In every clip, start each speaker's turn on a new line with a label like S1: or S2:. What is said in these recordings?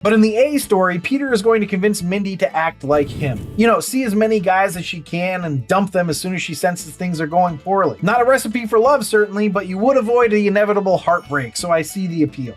S1: But in the A story, Peter is going to convince Mindy to act like him. You know, see as many guys as she can and dump them as soon as she senses things are going poorly. Not a recipe for love, certainly, but you would avoid the inevitable heartbreak, so I see the appeal.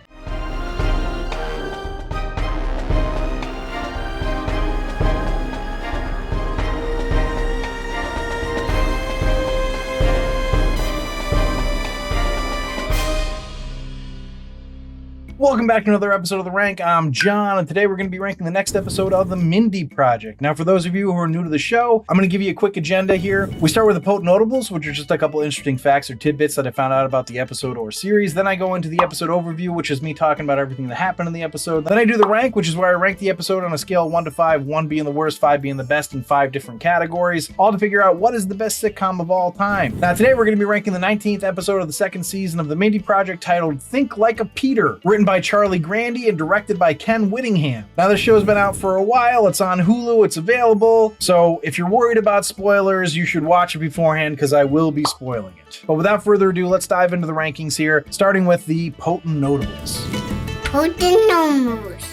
S1: Welcome back to another episode of The Rank. I'm John, and today we're going to be ranking the next episode of The Mindy Project. Now, for those of you who are new to the show, I'm going to give you a quick agenda here. We start with the Potent Notables, which are just a couple interesting facts or tidbits that I found out about the episode or series. Then I go into the episode overview, which is me talking about everything that happened in the episode. Then I do the rank, which is where I rank the episode on a scale of 1 to 5, 1 being the worst, 5 being the best, in 5 different categories, all to figure out what is the best sitcom of all time. Now, today we're going to be ranking the 19th episode of the second season of The Mindy Project, titled Think Like a Peter, written by Charlie Grandy and directed by Ken Whittingham. Now, this show's been out for a while. It's on Hulu. It's available. So if you're worried about spoilers, you should watch it beforehand because I will be spoiling it. But without further ado, let's dive into the rankings here, starting with the Potent Notables.
S2: Potent Notables.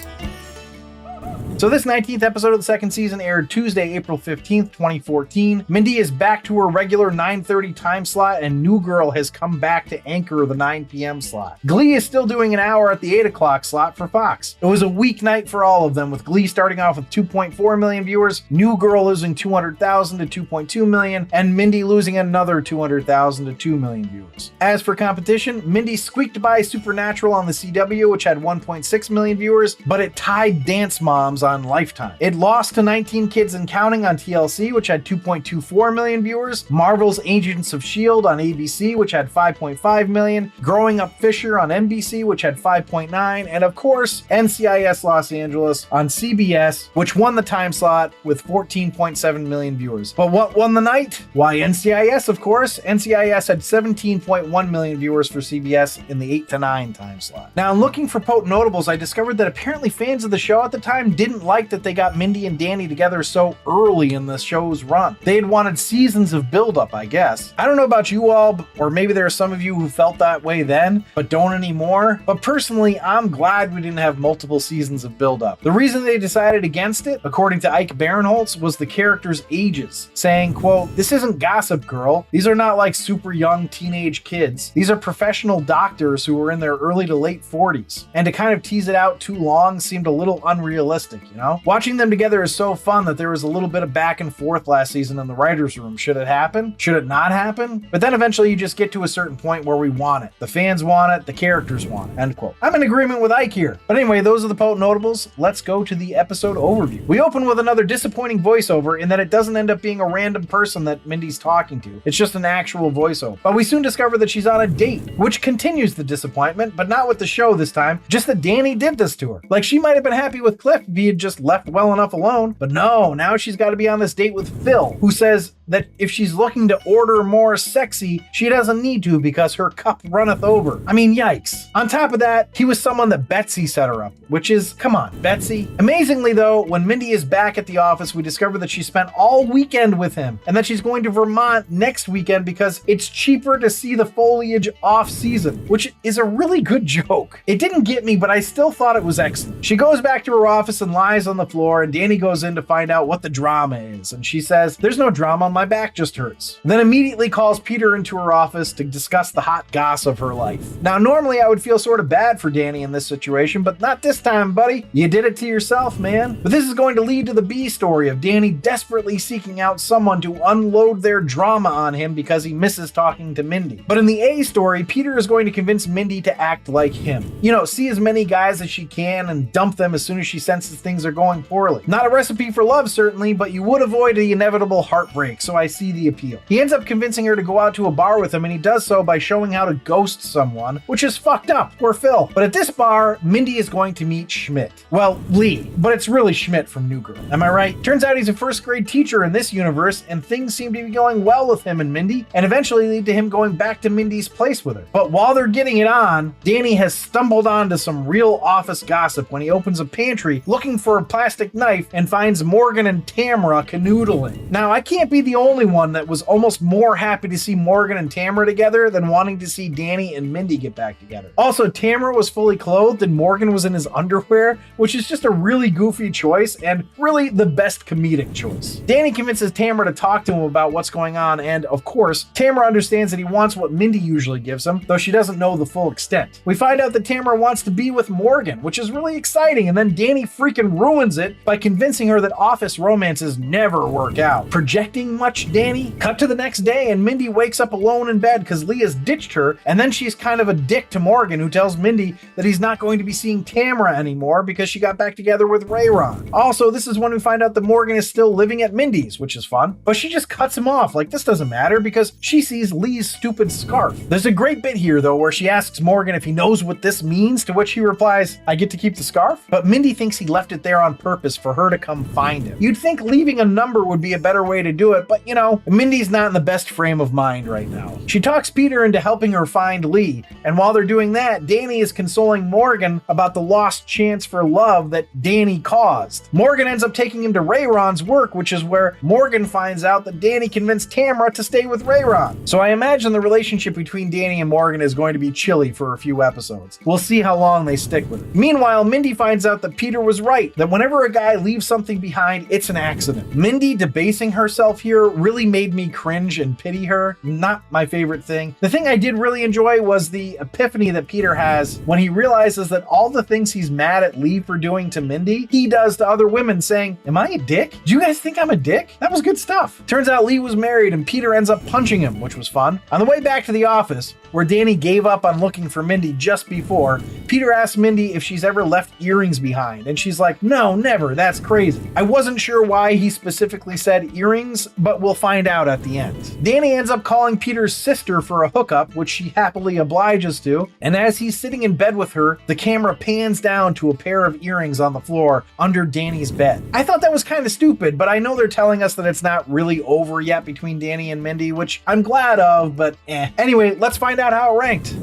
S1: So this 19th episode of the second season aired Tuesday, April 15th, 2014. Mindy is back to her regular 9:30 time slot, and New Girl has come back to anchor the 9 p.m. slot. Glee is still doing an hour at the 8 o'clock slot for Fox. It was a weak night for all of them, with Glee starting off with 2.4 million viewers, New Girl losing 200,000 to 2.2 million, and Mindy losing another 200,000 to 2 million viewers. As for competition, Mindy squeaked by Supernatural on the CW, which had 1.6 million viewers, but it tied Dance Moms on Lifetime. It lost to 19 Kids and Counting on TLC, which had 2.24 million viewers, Marvel's Agents of S.H.I.E.L.D. on ABC, which had 5.5 million, Growing Up Fisher on NBC, which had 5.9, and of course, NCIS Los Angeles on CBS, which won the time slot with 14.7 million viewers. But what won the night? Why, NCIS, of course. NCIS had 17.1 million viewers for CBS in the 8 to 9 time slot. Now, in looking for Potent Notables, I discovered that apparently fans of the show at the time didn't like that they got Mindy and Danny together so early in the show's run. They had wanted seasons of buildup, I guess. I don't know about you all, or maybe there are some of you who felt that way then, but don't anymore. But personally, I'm glad we didn't have multiple seasons of buildup. The reason they decided against it, according to Ike Barinholtz, was the characters' ages, saying, quote, "This isn't Gossip Girl. These are not like super young teenage kids. These are professional doctors who are in their early to late 40s. And to kind of tease it out too long seemed a little unrealistic, you know? Watching them together is so fun that there was a little bit of back and forth last season in the writer's room. Should it happen? Should it not happen? But then eventually you just get to a certain point where we want it. The fans want it, the characters want it." End quote. I'm in agreement with Ike here. But anyway, those are the Potent Notables. Let's go to the episode overview. We open with another disappointing voiceover in that it doesn't end up being a random person that Mindy's talking to. It's just an actual voiceover. But we soon discover that she's on a date, which continues the disappointment, but not with the show this time, just that Danny did this to her. Like, she might have been happy with Cliff if he had just left well enough alone, but no, now she's got to be on this date with Phil, who says that if she's looking to order more sexy, she doesn't need to because her cup runneth over. I mean, yikes. On top of that, he was someone that Betsy set her up, which is, come on, Betsy. Amazingly though, when Mindy is back at the office, we discover that she spent all weekend with him and that she's going to Vermont next weekend because it's cheaper to see the foliage off season, which is a really good joke. It didn't get me, but I still thought it was excellent. She goes back to her office and lies on the floor, and Danny goes in to find out what the drama is, and she says, "There's no drama, my back just hurts." And then immediately calls Peter into her office to discuss the hot goss of her life. Now, normally I would feel sort of bad for Danny in this situation, but not this time, buddy. You did it to yourself, man. But this is going to lead to the B story of Danny desperately seeking out someone to unload their drama on him because he misses talking to Mindy. But in the A story, Peter is going to convince Mindy to act like him. You know, see as many guys as she can and dump them as soon as she senses things are going poorly. Not a recipe for love, certainly, but you would avoid the inevitable heartbreak, so I see the appeal. He ends up convincing her to go out to a bar with him, and he does so by showing how to ghost someone, which is fucked up. Poor Phil. But at this bar, Mindy is going to meet Schmidt. Well, Lee, but it's really Schmidt from New Girl. Am I right? Turns out he's a first grade teacher in this universe, and things seem to be going well with him and Mindy, and eventually lead to him going back to Mindy's place with her. But while they're getting it on, Danny has stumbled onto some real office gossip when he opens a pantry looking for a plastic knife and finds Morgan and Tamra canoodling. Now, I can't be the the only one that was almost more happy to see Morgan and Tamra together than wanting to see Danny and Mindy get back together. Also, Tamra was fully clothed and Morgan was in his underwear, which is just a really goofy choice and really the best comedic choice. Danny convinces Tamra to talk to him about what's going on, and of course, Tamra understands that he wants what Mindy usually gives him, though she doesn't know the full extent. We find out that Tamra wants to be with Morgan, which is really exciting, and then Danny freaking ruins it by convincing her that office romances never work out. Projecting much, Danny? Cut to the next day, and Mindy wakes up alone in bed because Leah's ditched her, and then she's kind of a dick to Morgan, who tells Mindy that he's not going to be seeing Tamra anymore because she got back together with Rayron. Also, this is when we find out that Morgan is still living at Mindy's, which is fun, but she just cuts him off like this doesn't matter because she sees Lee's stupid scarf. There's a great bit here though where she asks Morgan if he knows what this means, to which he replies, "I get to keep the scarf?" But Mindy thinks he left it there on purpose for her to come find him. You'd think leaving a number would be a better way to do it, but you know, Mindy's not in the best frame of mind right now. She talks Peter into helping her find Lee, and while they're doing that, Danny is consoling Morgan about the lost chance for love that Danny caused. Morgan ends up taking him to Rayron's work, which is where Morgan finds out that Danny convinced Tamra to stay with Rayron. So I imagine the relationship between Danny and Morgan is going to be chilly for a few episodes. We'll see how long they stick with it. Meanwhile, Mindy finds out that Peter was right, that whenever a guy leaves something behind, it's an accident. Mindy debasing herself here really made me cringe and pity her. Not my favorite thing. The thing I did really enjoy was the epiphany that Peter has when he realizes that all the things he's mad at Lee for doing to Mindy, he does to other women, saying, "Am I a dick? Do you guys think I'm a dick?" That was good stuff. Turns out Lee was married and Peter ends up punching him, which was fun. On the way back to the office, where Danny gave up on looking for Mindy just before, Peter asks Mindy if she's ever left earrings behind, and she's like, "No, never, that's crazy." I wasn't sure why he specifically said earrings, but we'll find out at the end. Danny ends up calling Peter's sister for a hookup, which she happily obliges to, and as he's sitting in bed with her, the camera pans down to a pair of earrings on the floor under Danny's bed. I thought that was kind of stupid, but I know they're telling us that it's not really over yet between Danny and Mindy, which I'm glad of, but eh. Anyway, let's find out how it ranked.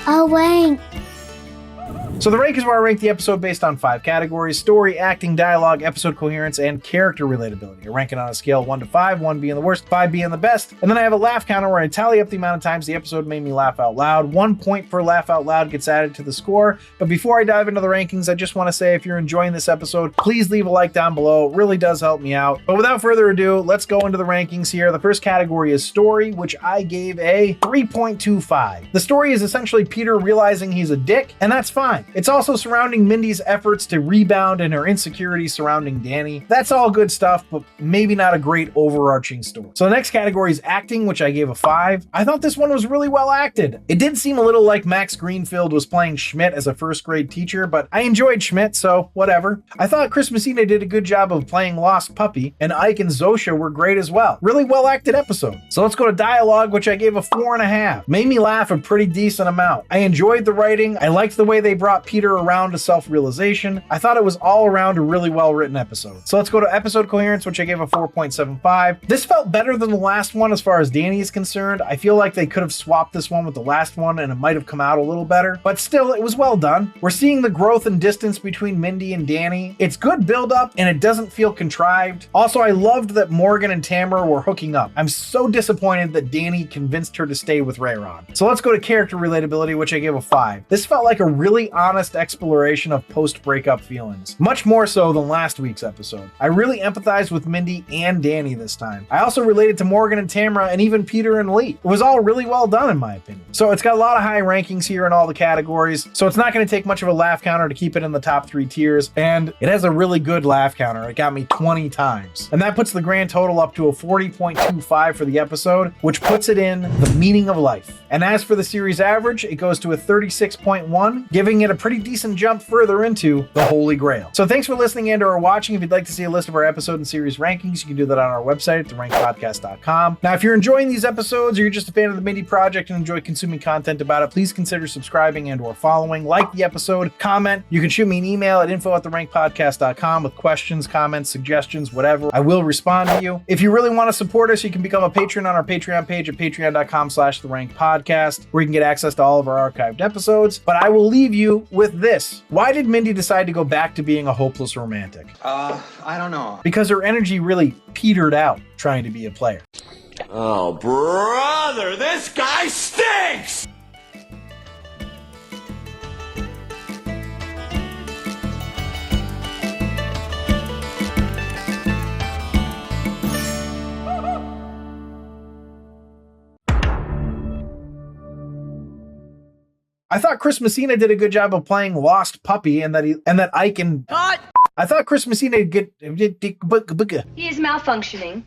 S2: A rank.
S1: So the rank is where I rank the episode based on 5 categories: story, acting, dialogue, episode coherence, and character relatability. I rank it on a scale of 1 to 5, 1 being the worst, 5 being the best. And then I have a laugh counter where I tally up the amount of times the episode made me laugh out loud. 1 point per laugh out loud gets added to the score. But before I dive into the rankings, I just want to say if you're enjoying this episode, please leave a like down below. It really does help me out. But without further ado, let's go into the rankings here. The first category is story, which I gave a 3.25. The story is essentially Peter realizing he's a dick, and that's fine. It's also surrounding Mindy's efforts to rebound and her insecurities surrounding Danny. That's all good stuff, but maybe not a great overarching story. So the next category is acting, which I gave a 5. I thought this one was really well acted. It did seem a little like Max Greenfield was playing Schmidt as a first grade teacher, but I enjoyed Schmidt, so whatever. I thought Chris Messina did a good job of playing Lost Puppy, and Ike and Zosha were great as well. Really well acted episode. So let's go to dialogue, which I gave a 4.5. Made me laugh a pretty decent amount. I enjoyed the writing. I liked the way they brought Peter around to self-realization. I thought it was all around a really well-written episode. So let's go to episode coherence, which I gave a 4.75. This felt better than the last one as far as Danny is concerned. I feel like they could have swapped this one with the last one and it might have come out a little better, but still, it was well done. We're seeing the growth and distance between Mindy and Danny. It's good build-up and it doesn't feel contrived. Also, I loved that Morgan and Tamra were hooking up. I'm so disappointed that Danny convinced her to stay with Rayron. So let's go to character relatability, which I gave a 5. This felt like a really honest exploration of post-breakup feelings, much more so than last week's episode. I really empathized with Mindy and Danny this time. I also related to Morgan and Tamra and even Peter and Lee. It was all really well done in my opinion. So it's got a lot of high rankings here in all the categories, so it's not going to take much of a laugh counter to keep it in the top 3 tiers, and it has a really good laugh counter. It got me 20 times. And that puts the grand total up to a 40.25 for the episode, which puts it in the meaning of life. And as for the series average, it goes to a 36.1, giving it a pretty decent jump further into the Holy Grail. So thanks for listening and or watching. If you'd like to see a list of our episode and series rankings, you can do that on our website at therankedpodcast.com. Now, if you're enjoying these episodes or you're just a fan of the Mindy Project and enjoy consuming content about it, please consider subscribing and or following. Like the episode, comment. You can shoot me an email at info@therankedpodcast.com with questions, comments, suggestions, whatever. I will respond to you. If you really want to support us, you can become a patron on our Patreon page at patreon.com/therankedpodcast, where you can get access to all of our archived episodes. But I will leave you So with this, why did Mindy decide to go back to being a hopeless romantic?
S3: I don't know.
S1: Because her energy really petered out trying to be a player.
S4: Oh, brother, this guy stinks!
S1: I thought Chris Messina did a good job of playing Lost Puppy, and that Ike and
S5: Cut!
S1: I thought Chris Messina did
S6: He is malfunctioning.